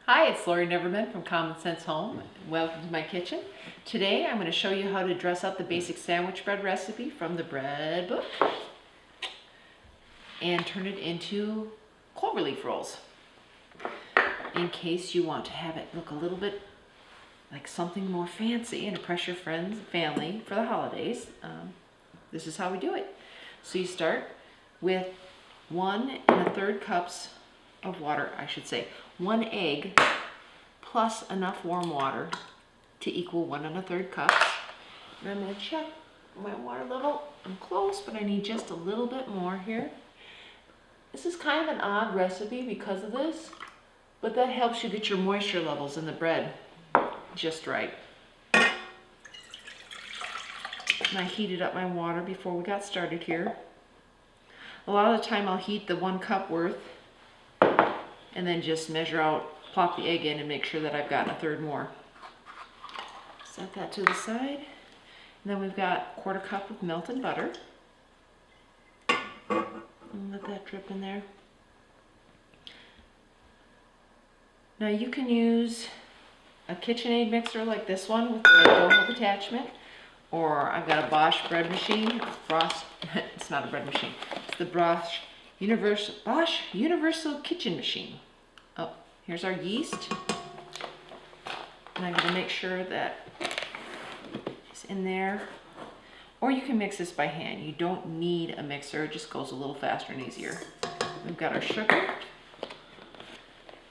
Hi, it's Lori Neverman from Common Sense Home. Welcome to my kitchen. Today I'm going to show you how to dress up the basic sandwich bread recipe from the bread book and turn it into Cloverleaf Rolls. In case you want to have it look a little bit like something more fancy and impress your friends and family for the holidays, this is how we do it. So you start with 1 1/3 cups of water, I should say. 1 egg plus enough warm water to equal 1 1/3 cups. And I'm going to check my water level. I'm close, but I need just a little bit more here. This is kind of an odd recipe because of this, but that helps you get your moisture levels in the bread just right. And I heated up my water before we got started here. A lot of the time I'll heat the 1 cup worth and then just measure out, plop the egg in and make sure that I've got 1/3 more. Set that to the side. And then we've got 1/4 cup of melted butter. And let that drip in there. Now you can use a KitchenAid mixer like this one with the dough hook attachment, or I've got a Bosch bread machine. It's not a bread machine. It's the Bosch Universal Kitchen Machine. Oh, here's our yeast. And I'm going to make sure that it's in there. Or you can mix this by hand. You don't need a mixer. It just goes a little faster and easier. We've got our sugar.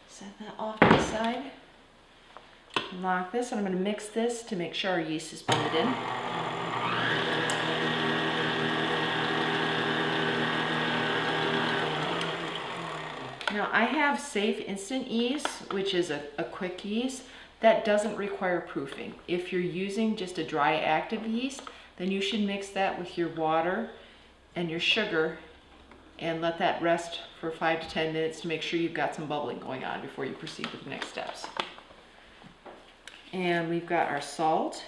Set that off to the side. Lock this, and I'm going to mix this to make sure our yeast is blended in. Now I have Safe Instant Yeast, which is a quick yeast that doesn't require proofing. If you're using just a dry active yeast, then you should mix that with your water and your sugar and let that rest for 5 to 10 minutes to make sure you've got some bubbling going on before you proceed with the next steps. And we've got our salt.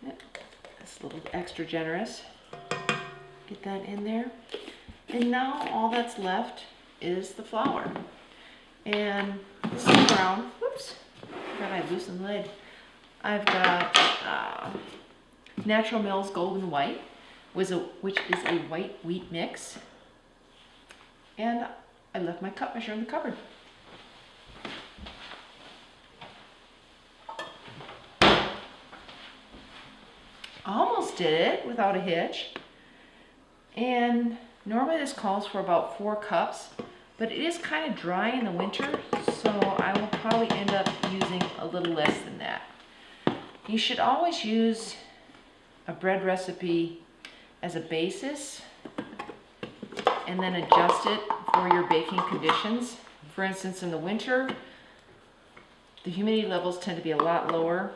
That's a little extra generous. Get that in there. And now all that's left is the flour. And this is brown. Whoops. Forgot I loosened the lid. I've got Natural Mills Golden White, which is a white wheat mix. And I left my cup measure in the cupboard. Almost did it without a hitch. And normally this calls for about 4 cups, but it is kind of dry in the winter, so I will probably end up using a little less than that. You should always use a bread recipe as a basis and then adjust it for your baking conditions. For instance, in the winter, the humidity levels tend to be a lot lower,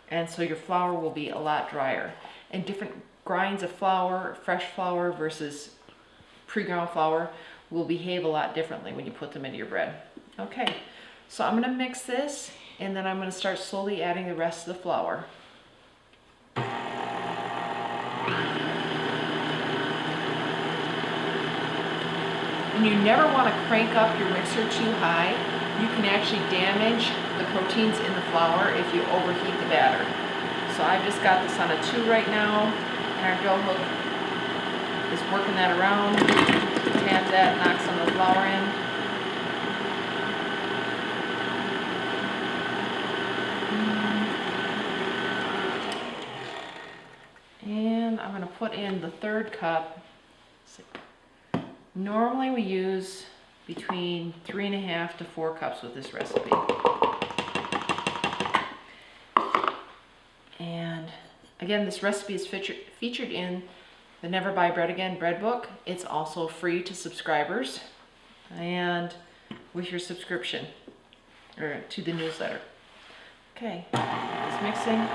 and so your flour will be a lot drier. And different grinds of flour, fresh flour versus pre-ground flour, will behave a lot differently when you put them into your bread. Okay, so I'm going to mix this, and then I'm going to start slowly adding the rest of the flour. And you never want to crank up your mixer too high. You can actually damage the proteins in the flour if you overheat the batter. So I've just got this on a 2 right now, and our dough hook is working that around. Tap that, knock some of the flour in. And I'm going to put in the 1/3 cup. Normally we use between 3.5 to 4 cups with this recipe. And again, this recipe is featured in the Never Buy Bread Again bread book. It's also free to subscribers and with your subscription or to the newsletter. Okay, just mixing.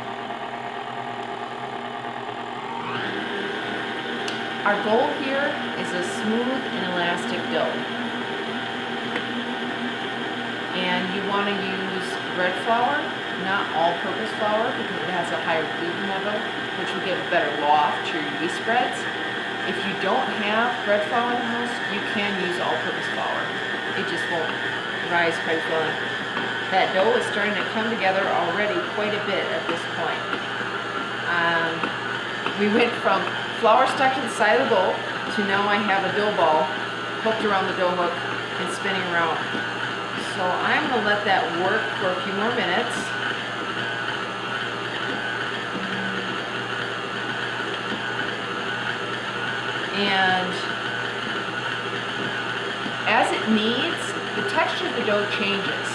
Our goal here is a smooth and elastic dough. And you want to use bread flour, not all-purpose flour, because it has a higher gluten level, which will give better loft to your yeast spreads. If you don't have bread flour in the house, you can use all-purpose flour. It just won't rise quite as well. That dough is starting to come together already quite a bit at this point. We went from flour stuck to the side of the bowl to now I have a dough ball hooked around the dough hook and spinning around. So I'm going to let that work for a few more minutes. And as it kneads, the texture of the dough changes.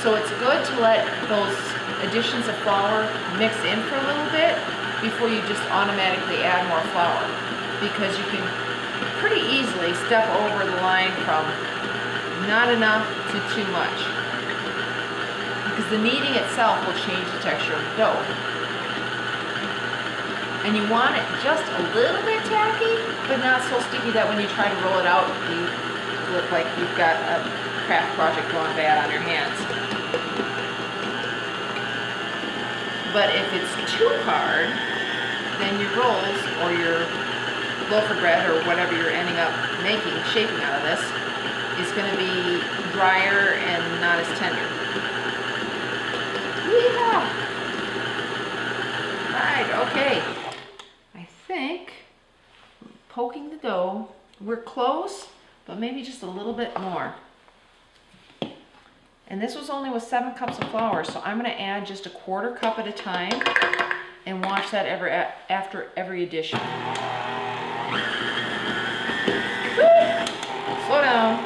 So it's good to let those additions of flour mix in for a little bit before you just automatically add more flour, because you can pretty easily step over the line from not enough to too much, because the kneading itself will change the texture of the dough. And you want it just a little bit tacky, but not so sticky that when you try to roll it out, you look like you've got a craft project going bad on your hands. But if it's too hard, then your rolls or your loaf of bread or whatever you're ending up making, shaping out of this, is going to be drier and not as tender. Yeehaw! Right, okay. I think poking the dough, we're close, but maybe just a little bit more. And this was only with 7 cups of flour, so I'm going to add just a 1/4 cup at a time and watch that after every addition. Slow down.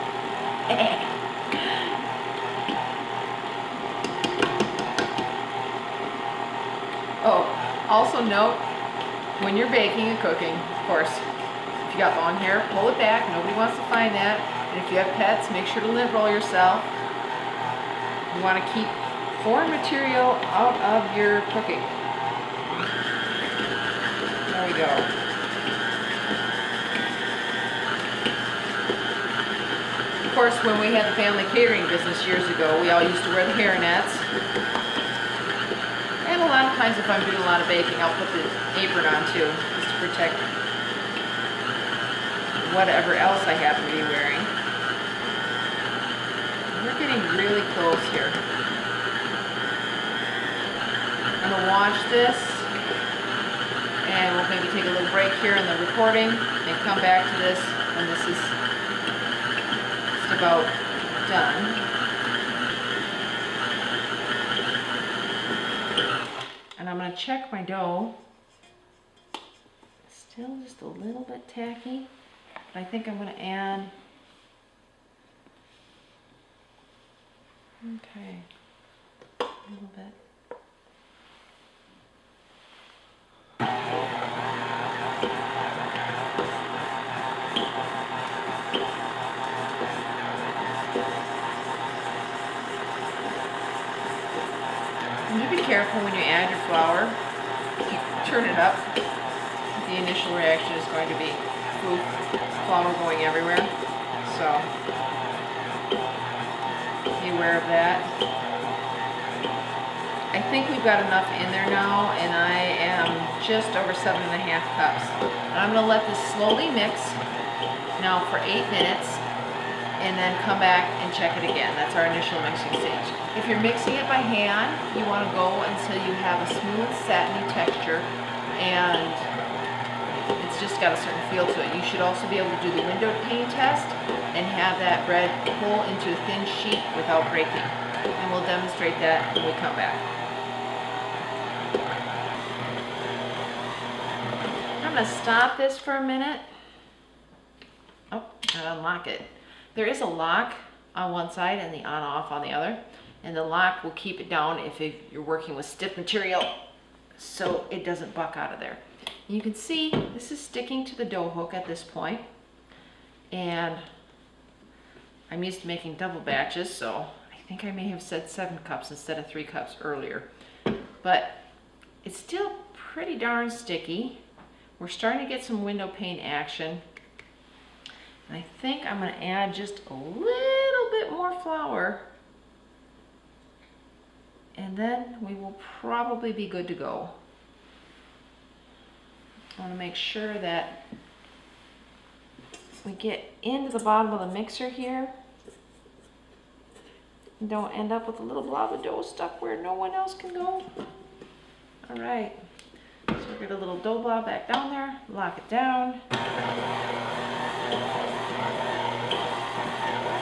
Oh, also note, when you're baking and cooking, of course, if you got long hair, pull it back. Nobody wants to find that. And if you have pets, make sure to lint roll yourself. You want to keep foreign material out of your cooking. There we go. Of course, when we had the family catering business years ago, we all used to wear the hair nets. And a lot of times if I'm doing a lot of baking, I'll put the apron on too, just to protect whatever else I happen to be wearing. We're getting really close here. I'm going to watch this, and we'll maybe take a little break here in the recording and come back to this when this is just about done. And I'm going to check my dough. Still just a little bit tacky, but I think I'm going to add, okay, a little bit. And you be careful when you add your flour. If you turn it up, the initial reaction is going to be poof, flour going everywhere. So be aware of that. I think we've got enough in there now, and I am just over 7.5 cups. And I'm going to let this slowly mix now for 8 minutes, and then come back and check it again. That's our initial mixing stage. If you're mixing it by hand, you want to go until you have a smooth, satiny texture, and it's just got a certain feel to it. You should also be able to do the window pane test and have that bread pull into a thin sheet without breaking. And we'll demonstrate that when we come back. I'm going to stop this for a minute. Oh, and unlock it. There is a lock on one side and the on-off on the other, and the lock will keep it down if you're working with stiff material, so it doesn't buck out of there. And you can see this is sticking to the dough hook at this point, and I'm used to making double batches, so I think I may have said 7 cups instead of 3 cups earlier, but it's still pretty darn sticky. We're starting to get some window pane action. And I think I'm going to add just a little bit more flour, and then we will probably be good to go. I want to make sure that we get into the bottom of the mixer here, don't end up with a little blob of dough stuck where no one else can go. All right, so we'll get a little dough blob back down there, lock it down.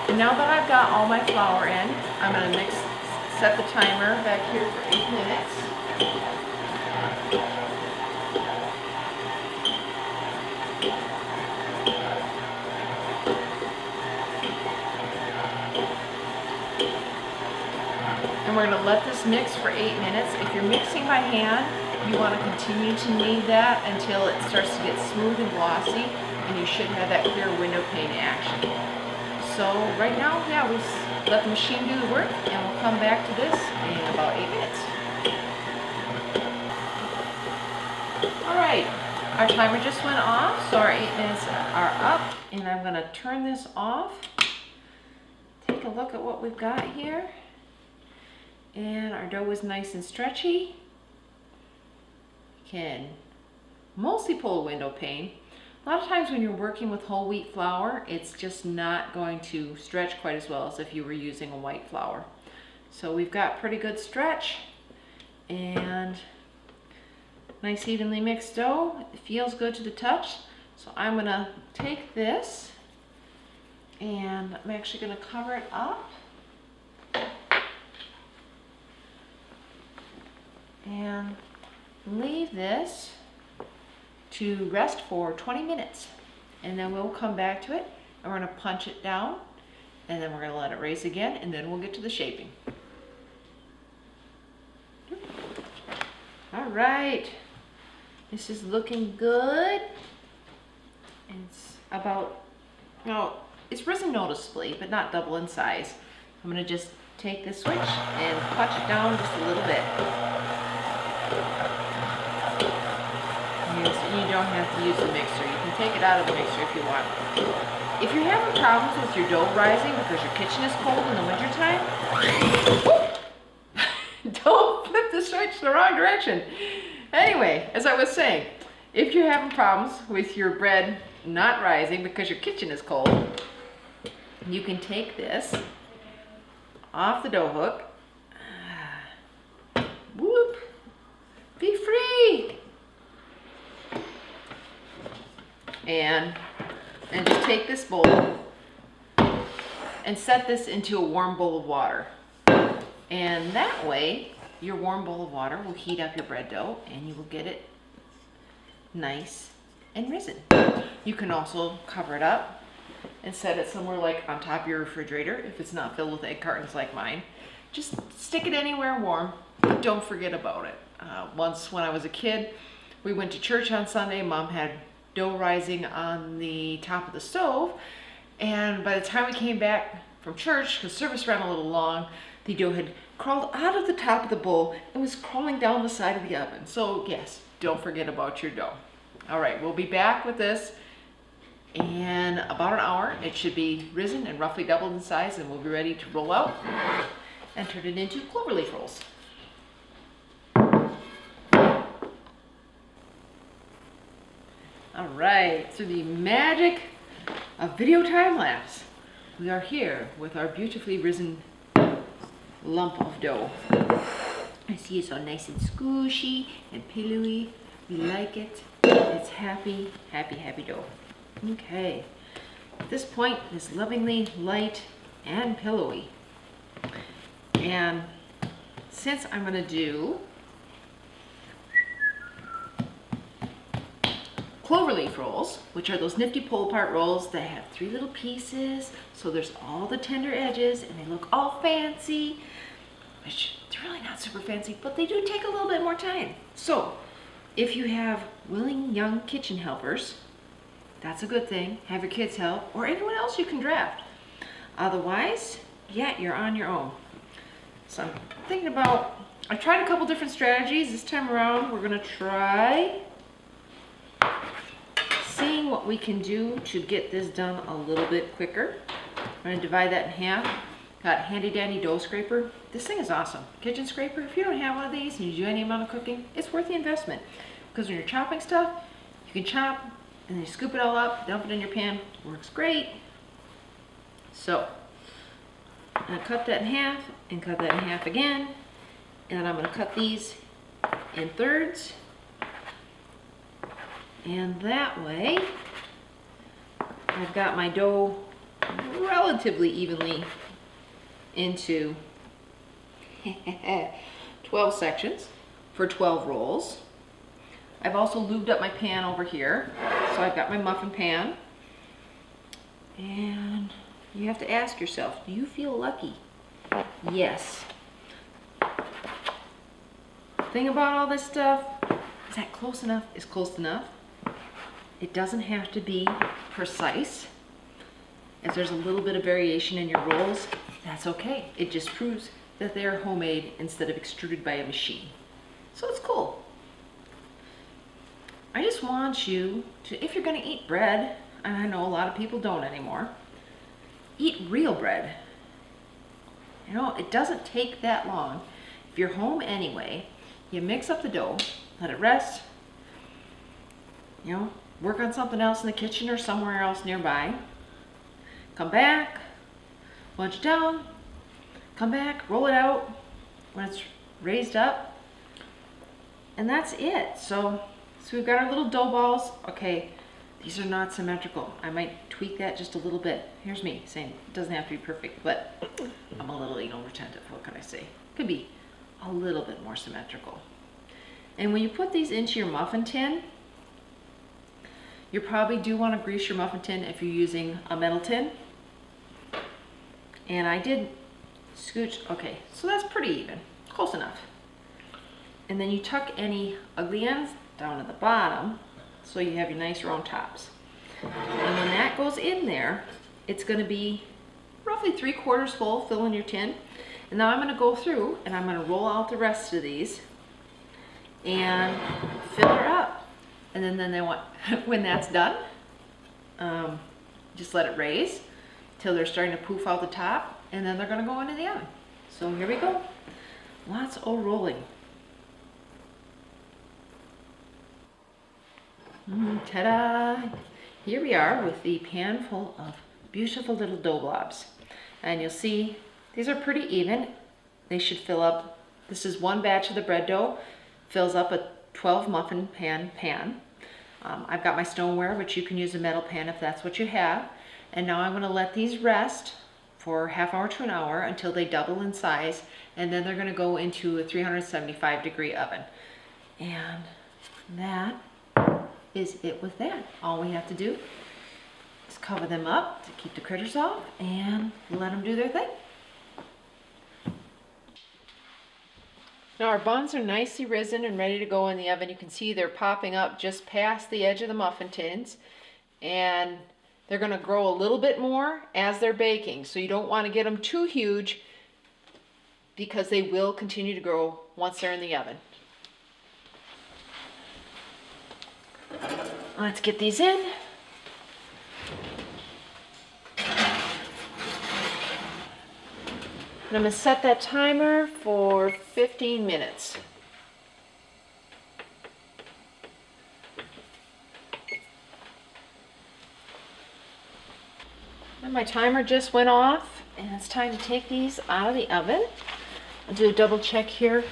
And now that I've got all my flour in, I'm gonna set the timer back here for 8 minutes. And we're going to let this mix for 8 minutes. If you're mixing by hand, you want to continue to knead that until it starts to get smooth and glossy, and you should have that clear window pane action. So right now, yeah, we let the machine do the work, and we'll come back to this in about 8 minutes. All right, our timer just went off, so our 8 minutes are up, and I'm going to turn this off. Take a look at what we've got here. And our dough is nice and stretchy. Can mostly pull a window pane. A lot of times when you're working with whole wheat flour, it's just not going to stretch quite as well as if you were using a white flour. So we've got pretty good stretch and nice evenly mixed dough. It feels good to the touch. So I'm gonna take this and I'm actually gonna cover it up. And leave this to rest for 20 minutes. And then we'll come back to it and we're going to punch it down and then we're going to let it raise again and then we'll get to the shaping. All right, this is looking good. It's about, it's risen noticeably, but not double in size. I'm going to just take this switch and punch it down just a little bit. You don't have to use the mixer. You can take it out of the mixer if you want. If you're having problems with your dough rising because your kitchen is cold in the wintertime, don't flip the switch the wrong direction. Anyway, as I was saying, if you're having problems with your bread not rising because your kitchen is cold, you can take this off the dough hook. Whoop! Be free! And just take this bowl and set this into a warm bowl of water. And that way, your warm bowl of water will heat up your bread dough and you will get it nice and risen. You can also cover it up and set it somewhere like on top of your refrigerator if it's not filled with egg cartons like mine. Just stick it anywhere warm, but don't forget about it. Once when I was a kid, we went to church on Sunday. Mom had dough rising on the top of the stove, and by the time we came back from church, because service ran a little long, the dough had crawled out of the top of the bowl and was crawling down the side of the oven. So yes, don't forget about your dough. All right, we'll be back with this in about an hour. It should be risen and roughly doubled in size, and we'll be ready to roll out and turn it into Cloverleaf Rolls. All right, through the magic of video time lapse, we are here with our beautifully risen lump of dough. I see it's all nice and squishy and pillowy. We like it. It's happy, happy, happy dough. Okay, at this point, it's lovingly light and pillowy. And since I'm gonna do Cloverleaf rolls, which are those nifty pull-apart rolls that have 3 little pieces, so there's all the tender edges and they look all fancy, which they're really not super fancy, but they do take a little bit more time. So if you have willing young kitchen helpers, that's a good thing. Have your kids help, or anyone else you can draft. Otherwise, yeah, you're on your own. So I'm thinking about, I tried a couple different strategies. This time around, we're gonna try seeing what we can do to get this done a little bit quicker. I'm going to divide that in half. Got handy dandy dough scraper. This thing is awesome. Kitchen scraper, if you don't have one of these and you do any amount of cooking, it's worth the investment. Because when you're chopping stuff, you can chop And then you scoop it all up, dump it in your pan. Works great. So, I'm going to cut that in half and cut that in half again. And I'm going to cut these in thirds. And that way, I've got my dough relatively evenly into 12 sections for 12 rolls. I've also lubed up my pan over here. So I've got my muffin pan. And you have to ask yourself, do you feel lucky? Yes. The thing about all this stuff is that close enough is close enough. It doesn't have to be precise. If there's a little bit of variation in your rolls, that's okay. It just proves that they're homemade instead of extruded by a machine. So it's cool. I just want you to, if you're going to eat bread, and I know a lot of people don't anymore, eat real bread. You know, it doesn't take that long. If you're home anyway, you mix up the dough, let it rest, you know, work on something else in the kitchen or somewhere else nearby. Come back, lunch down, come back, roll it out when it's raised up, and that's it. So we've got our little dough balls. Okay, these are not symmetrical. I might tweak that just a little bit. Here's me saying it doesn't have to be perfect, but I'm a little anal retentive. What can I say? Could be a little bit more symmetrical. And when you put these into your muffin tin, you probably do want to grease your muffin tin if you're using a metal tin. And I did scooch. Okay, so that's pretty even, close enough. And then you tuck any ugly ends down at the bottom so you have your nice round tops. And when that goes in there, it's going to be roughly 3/4 full, fill in your tin. And now I'm going to go through and I'm going to roll out the rest of these and fill her up. And then they want, when that's done, just let it raise till they're starting to poof out the top, and then they're going to go into the oven. So here we go. Lots of rolling. Ta-da! Here we are with the pan full of beautiful little dough blobs. And you'll see these are pretty even. They should fill up, this is one batch of the bread dough, fills up a 12 muffin pan. I've got my stoneware, but you can use a metal pan if that's what you have. And now I'm going to let these rest for half hour to an hour until they double in size, and then they're going to go into a 375-degree oven. And that is it with that. All we have to do is cover them up to keep the critters off and let them do their thing. Now our buns are nicely risen and ready to go in the oven. You can see they're popping up just past the edge of the muffin tins, and they're going to grow a little bit more as they're baking. So you don't want to get them too huge because they will continue to grow once they're in the oven. Let's get these in. And I'm going to set that timer for 15 minutes. And my timer just went off, and it's time to take these out of the oven. I'll do a double check here.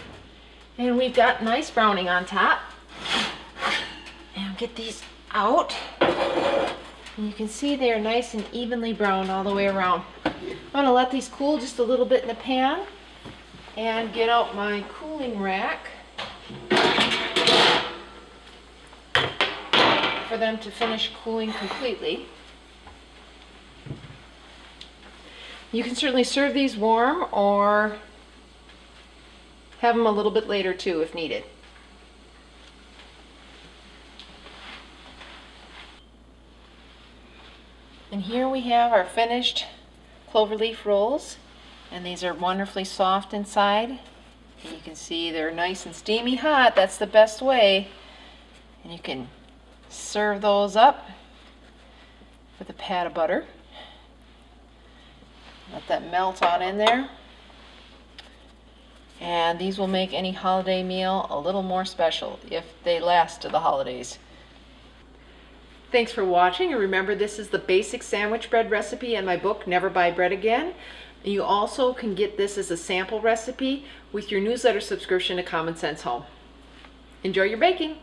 And we've got nice browning on top. And I'll get these out. And you can see they're nice and evenly browned all the way around. I'm going to let these cool just a little bit in the pan and get out my cooling rack for them to finish cooling completely. You can certainly serve these warm or have them a little bit later too if needed. And here we have our finished Cloverleaf rolls, and these are wonderfully soft inside. And you can see they're nice and steamy hot. That's the best way. And you can serve those up with a pat of butter. Let that melt on in there. And these will make any holiday meal a little more special if they last to the holidays. Thanks for watching, and remember, this is the basic sandwich bread recipe in my book, Never Buy Bread Again. You also can get this as a sample recipe with your newsletter subscription to Common Sense Home. Enjoy your baking!